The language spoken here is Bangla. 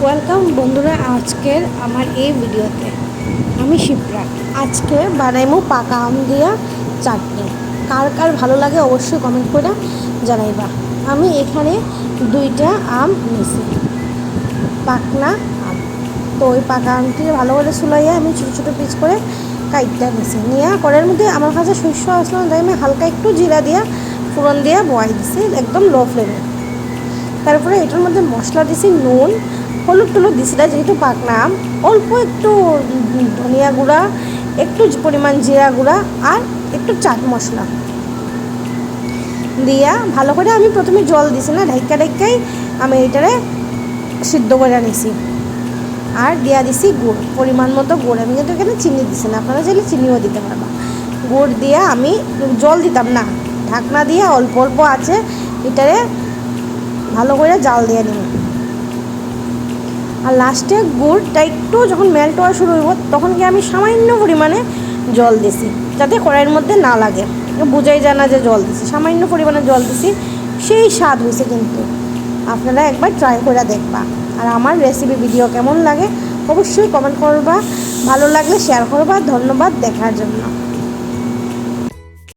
ওয়েলকাম বন্ধুরা আজকের আমার এই ভিডিওতে আমি শিপ্রা। আজকে বানাইমু পাকা আম দিয়া চাটনি। কার কার ভালো লাগে অবশ্যই কমেন্ট করে জানাইবা। আমি এখানে 2টা আম নিয়েছি, পাকনা আম। তো ওই পাকা আমটি ভালো করে চুলাইয়া আমি ছোটো ছোটো পিস করে কাইটটা নিয়েছি। নিয়ে কড়াইয়ের মধ্যে আমার কাছে শস্য আসলাম, তাই আমি হালকা একটু জিরা দিয়া ফোড়ন দিয়া বয়াই দিছি একদম লো ফ্লেমে। তারপরে এটার মধ্যে মশলা দিছি, নুন হলুদ টলুদ দিছি না, যেহেতু পাকনা আম। অল্প একটু ধনিয়া গুঁড়া, একটু পরিমাণ জিরা গুঁড়া আর একটু চাট মশলা দিয়া ভালো করে আমি প্রথমে জল দিছি না, ঢাইকাই আমি এটারে সিদ্ধ করে নিছি। আর দিয়া দিছি গুড়, পরিমাণ মতো গুড়। আমি কিন্তু এখানে চিনি দিছি না, আপনারা চাইলে চিনিও দিতে পারবা। গুড় দিয়া আমি জল দিতাম না, ঢাকনা দিয়ে অল্প অল্প আছে এটারে ভালো করে জাল দিয়ে নিব। আর লাস্টে গুড়টা একটু যখন মেল্ট হওয়া শুরু হইব তখন কি আমি সামান্য পরিমাণে জল দিছি, যাতে কড়াইয়ের মধ্যে না লাগে, বোঝাই যায় না যে জল দিছি। সামান্য পরিমাণে জল দিছি, সেই স্বাদ হয়েছে। কিন্তু আপনারা একবার ট্রাই করে দেখবা। আর আমার রেসিপি ভিডিও কেমন লাগে অবশ্যই কমেন্ট করবা, ভালো লাগলে শেয়ার করবা। ধন্যবাদ দেখার জন্য।